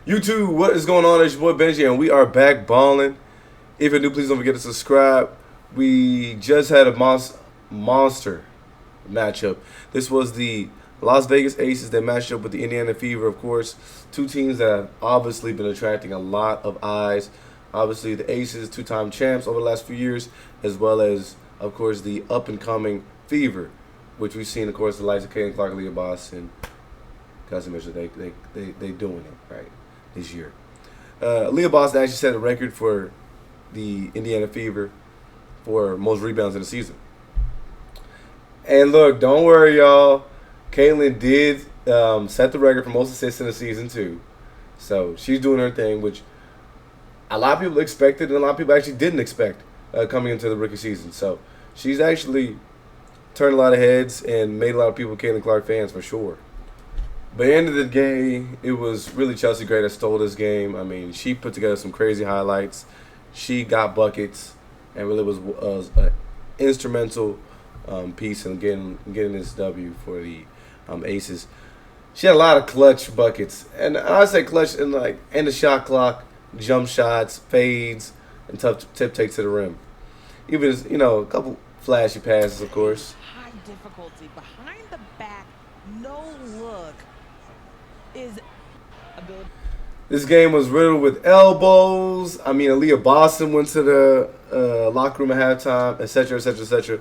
YouTube, what is going on? It's your boy Benji, and we are back balling. If you're new, please don't forget to subscribe. We just had a monster matchup. This was the Las Vegas Aces that matched up with the Indiana Fever, of course. Two teams that have obviously been attracting a lot of eyes. Obviously, the Aces, two-time champs over the last few years, as well as, of course, the up-and-coming Fever, which we've seen, of course, the likes of Caitlin Clark, Leah Boss, and Cousin Mitchell. They doing it right this year. Leah Boston actually set a record for the Indiana Fever for most rebounds in the season. And look, don't worry, y'all. Caitlin did set the record for most assists in the season too. So she's doing her thing, which a lot of people expected and a lot of people actually didn't expect coming into the rookie season. So she's actually turned a lot of heads and made a lot of people Caitlin Clark fans for sure. But at the end of the day, it was really Chelsea Gray that stole this game. I mean, she put together some crazy highlights. She got buckets and really was an instrumental piece in getting this W for the Aces. She had a lot of clutch buckets. And I say clutch in like end of shot clock, jump shots, fades, and tough tip takes to the rim. Even as, a couple flashy passes, of course. High difficulty, behind the back, no look. This game was riddled with elbows. I mean, Aaliyah Boston went to the locker room at halftime, etc., etc., etc.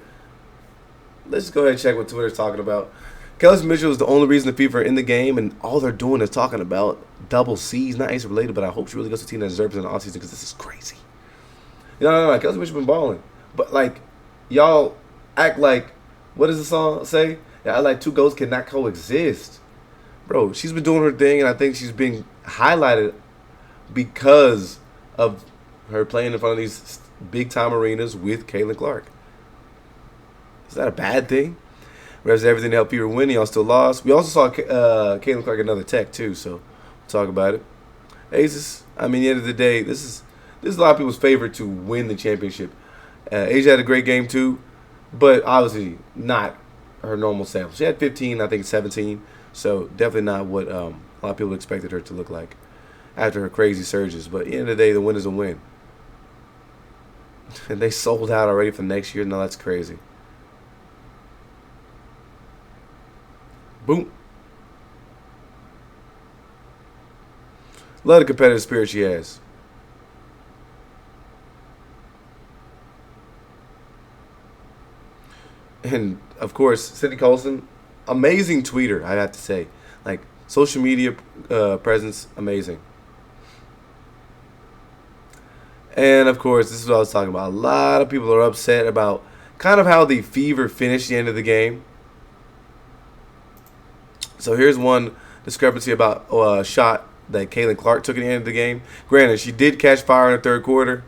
Let's just go ahead and check what Twitter's talking about. Cousin Mitchell is the only reason the Fever are in the game, and all they're doing is talking about double C's. Not ace related, but I hope she really goes to a team that deserves it in the offseason because this is crazy. No. Cousin Mitchell been balling. But, y'all act like, what does the song say? Yeah, I like two goats cannot coexist. Bro, she's been doing her thing, and I think she's being highlighted because of her playing in front of these big-time arenas with Caitlin Clark. Is that a bad thing? Whereas everything to help Fever win, y'all still lost. We also saw Caitlin Clark another tech, too, so we'll talk about it. Aces, I mean, at the end of the day, this is a lot of people's favorite to win the championship. Asia had a great game, too, but obviously not her normal self. She had 15, I think 17. So definitely not what a lot of people expected her to look like after her crazy surges. But at the end of the day, the win is a win. And they sold out already for next year. No, that's crazy. Boom. Love the competitive spirit she has. And, of course, Cindy Colson, amazing tweeter, I have to say. Like, social media presence, amazing. And, of course, this is what I was talking about. A lot of people are upset about kind of how the Fever finished the end of the game. So here's one discrepancy about a shot that Caitlin Clark took at the end of the game. Granted, she did catch fire in the third quarter.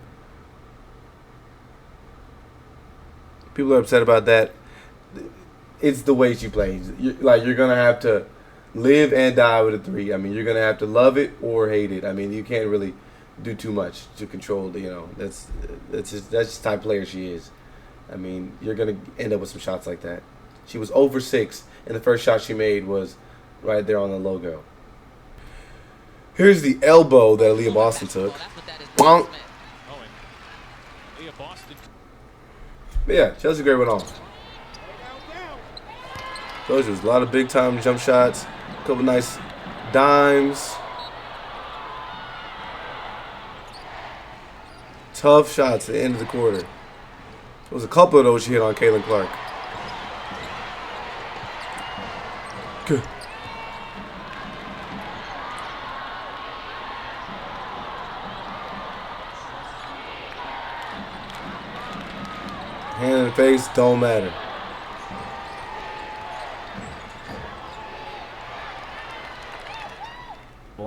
People are upset about that. It's the way she plays. You're going to have to live and die with a three. I mean, you're going to have to love it or hate it. I mean, you can't really do too much to control, that's just the type of player she is. I mean, you're going to end up with some shots like that. She was 0 for 6, and the first shot she made was right there on the logo. Here's the elbow that Leah Boston took. Bonk. But yeah, Chelsea Gray went off. Those was a lot of big-time jump shots, a couple nice dimes. Tough shots at the end of the quarter. There was a couple of those she hit on Caitlin Clark. Good. Hand in the face, don't matter.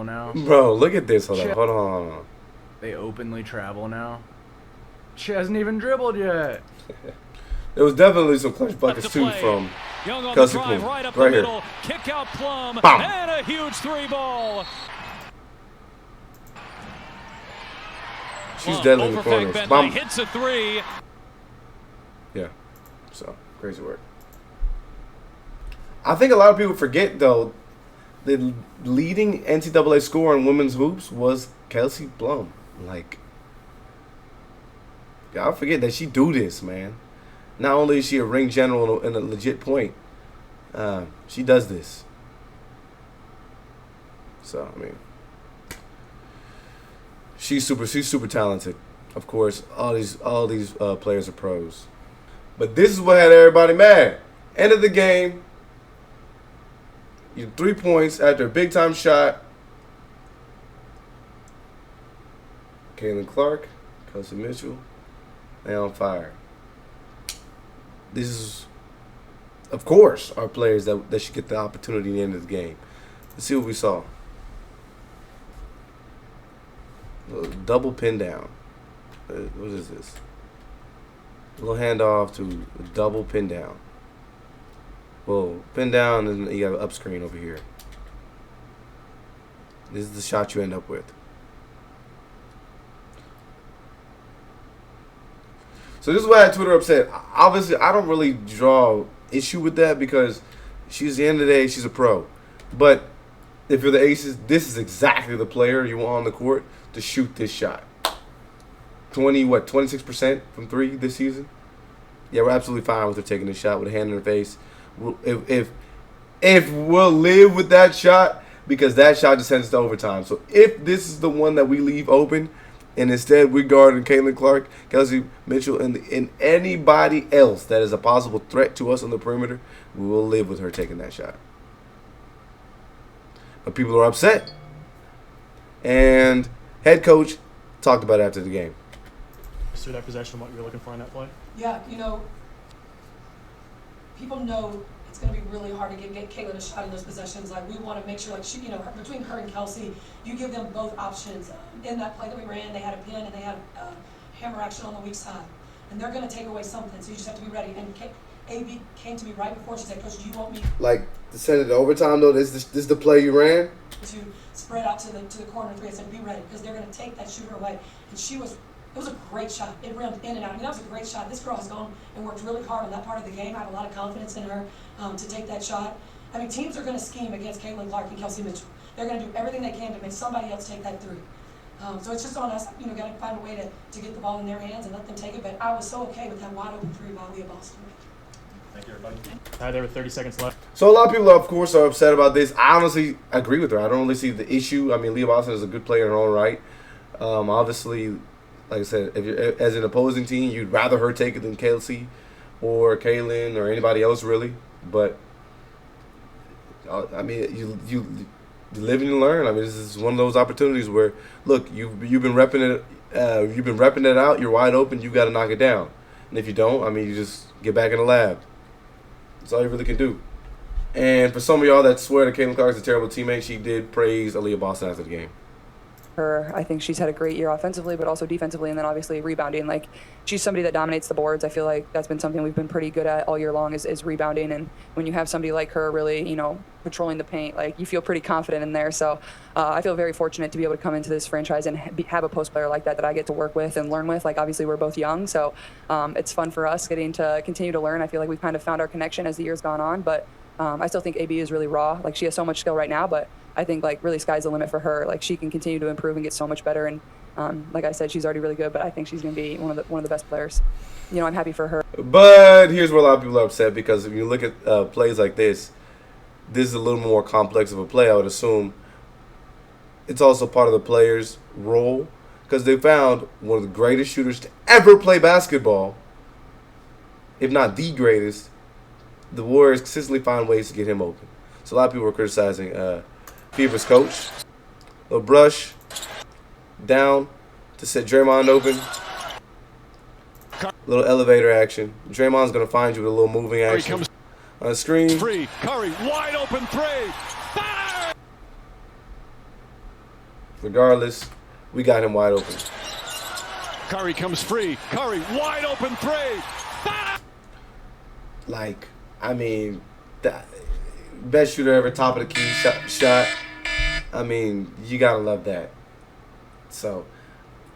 Now. Bro, look at this. Hold on. They openly travel now. She hasn't even dribbled yet. There was definitely some clutch buckets too from Cousin Plum. Right up Right the here. middle, kick out Plum, Bam. and a huge three ball. She's deadly in the corners. Bam. Hits a three. Yeah. So, crazy work. I think a lot of people forget, though, the leading NCAA scorer in women's hoops was Kelsey Plum. Like, y'all forget that she do this, man. Not only is she a ring general and a legit point, she does this. So, I mean, she's super talented. Of course, all these players are pros. But this is what had everybody mad. End of the game, you 3 points after a big time shot. Caitlin Clark, Kelsey Mitchell, they on fire. This is, of course, our players that should get the opportunity in the end of the game. Let's see what we saw. A double pin down. What is this? A little handoff to a double pin down. Well, pin down and you have an up screen over here. This is the shot you end up with. So this is why Twitter upset. Obviously, I don't really draw issue with that because she's, at the end of the day, she's a pro. But if you're the Aces, this is exactly the player you want on the court to shoot this shot. 26% from three this season? Yeah, we're absolutely fine with her taking this shot with a hand in her face. If we'll live with that shot, because that shot just sends us to overtime. So if this is the one that we leave open, and instead we guarding Caitlin Clark, Kelsey Mitchell, and anybody else that is a possible threat to us on the perimeter, we will live with her taking that shot. But people are upset. And head coach talked about it after the game. Through that possession, what you were looking for in that play? Yeah, people know it's going to be really hard to get Caitlin a shot in those possessions. Like, we want to make sure, like, she, between her and Kelsey, you give them both options. In that play that we ran, they had a pin and they had hammer action on the weak side. And they're going to take away something, so you just have to be ready. And AB came to me right before. She said, Coach, do you want me like to send it to overtime, though? This is the play you ran? To spread out to the corner three. I said, be ready, because they're going to take that shooter away. And it was a great shot. It rimmed in and out. I mean, that was a great shot. This girl has gone and worked really hard on that part of the game. I have a lot of confidence in her to take that shot. I mean, teams are going to scheme against Caitlin Clark and Kelsey Mitchell. They're going to do everything they can to make somebody else take that three. So it's just on us, got to find a way to get the ball in their hands and let them take it. But I was so okay with that wide open three by Leah Boston. Thank you, everybody. There were 30 seconds left. So a lot of people, of course, are upset about this. I honestly agree with her. I don't really see the issue. I mean, Leah Boston is a good player in her own right. Obviously, like I said, if you're as an opposing team, you'd rather her take it than Kelsey or Kaylin or anybody else, really. But I mean, you live and you learn. I mean, this is one of those opportunities where, look, you've been repping it, out. You're wide open. You got to knock it down. And if you don't, I mean, you just get back in the lab. That's all you really can do. And for some of y'all that swear that Caitlin Clark is a terrible teammate, she did praise Aaliyah Boston after the game. I think she's had a great year offensively, but also defensively, and then obviously rebounding. Like, she's somebody that dominates the boards. I feel like that's been something we've been pretty good at all year long is rebounding. And when you have somebody like her really, patrolling the paint, like, you feel pretty confident in there. So I feel very fortunate to be able to come into this franchise and have a post player like that I get to work with and learn with. Like, obviously we're both young, so it's fun for us getting to continue to learn. I feel like we've kind of found our connection as the year's gone on, but I still think AB is really raw. Like, she has so much skill right now, but I think, like, really sky's the limit for her. Like, she can continue to improve and get so much better. And like I said, she's already really good, but I think she's going to be one of the best players. I'm happy for her. But here's where a lot of people are upset, because if you look at plays like this is a little more complex of a play, I would assume. It's also part of the player's role, because they found one of the greatest shooters to ever play basketball, if not the greatest. The Warriors consistently find ways to get him open. So a lot of people were criticizing Fever's coach. Little brush down to set Draymond open. Little elevator action. Draymond's going to find you with a little moving action. On the screen. Free. Curry, wide open three. Fire! Regardless, we got him wide open. Curry comes free. Curry, wide open three. Fire! Like, I mean, the best shooter ever, top of the key shot. I mean, you gotta love that. So,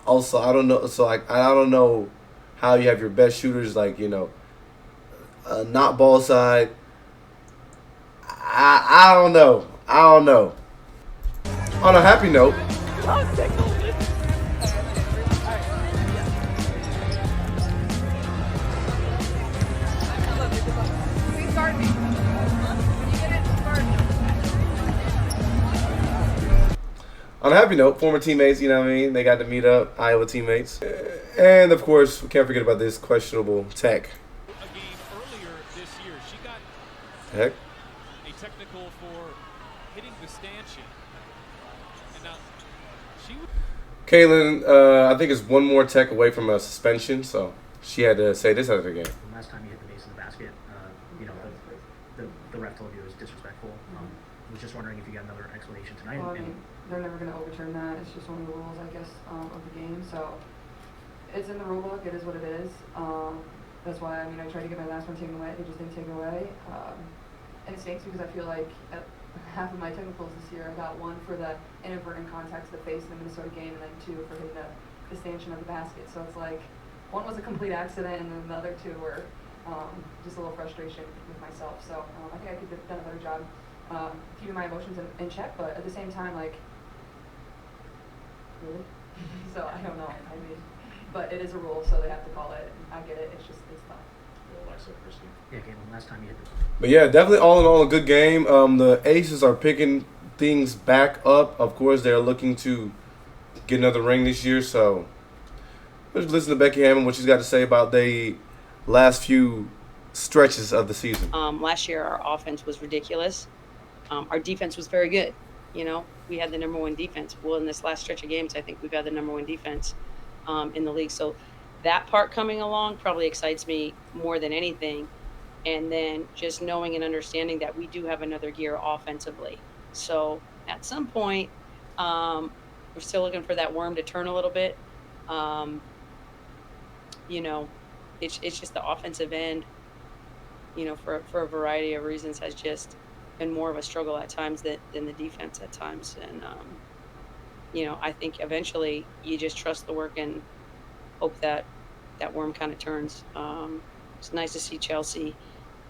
also, I don't know. So, like, I don't know how you have your best shooters, like, not ball side. I don't know. I don't know. On a happy note, former teammates, you know what I mean? They got to meet up, Iowa teammates. And, of course, we can't forget about this questionable tech. A game earlier this year, she got Heck? a technical for hitting the stanchion. And now she would. Kaylin, I think, is one more tech away from a suspension, so she had to say this out of the game. Last time you hit the base of the basket, you know, the ref told you it was disrespectful. Was just wondering if you got another explanation tonight. Well, I mean, they're never going to overturn that. It's just one of the rules, I guess, of the game. So it's in the rule book. It is what it is. That's why, I mean, I tried to get my last one taken away. They just didn't take it away. And it stinks because I feel like at half of my technicals this year, I got one for the inadvertent contact to the face in the Minnesota game, and then two for hitting the stanchion of the basket. So it's like one was a complete accident, and then the other two were just a little frustration with myself. So I think I could have done a better job keeping my emotions in check, but at the same time, like, really? So I don't know. I mean, but it is a rule, so they have to call it. I get it. It's tough. Yeah, Caitlin, last time you hit the. But yeah, definitely all in all a good game. The Aces are picking things back up. Of course, they're looking to get another ring this year. So let's listen to Becky Hammond, what she's got to say about the last few stretches of the season. Last year, our offense was ridiculous. Our defense was very good. You know, we had the #1 defense. Well, in this last stretch of games, I think we've had the #1 defense in the league. So that part coming along probably excites me more than anything. And then just knowing and understanding that we do have another gear offensively. So at some point, we're still looking for that worm to turn a little bit. You know, it's just the offensive end, you know, for a variety of reasons has just been more of a struggle at times than the defense at times. And, you know, I think eventually you just trust the work and hope that that worm kind of turns. It's nice to see Chelsea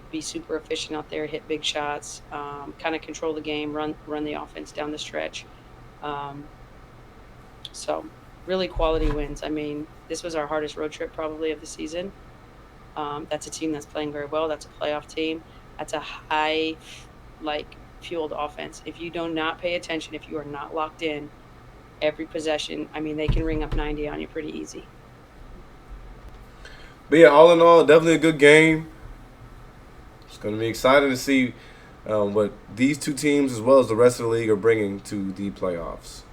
be super efficient out there, hit big shots, kind of control the game, run the offense down the stretch. So really quality wins. I mean, this was our hardest road trip probably of the season. That's a team that's playing very well. That's a playoff team. That's a high, fueled offense. If you do not pay attention, if you are not locked in, every possession, I mean, they can ring up 90 on you pretty easy. But yeah, all in all, definitely a good game. It's going to be exciting to see what these two teams as well as the rest of the league are bringing to the playoffs.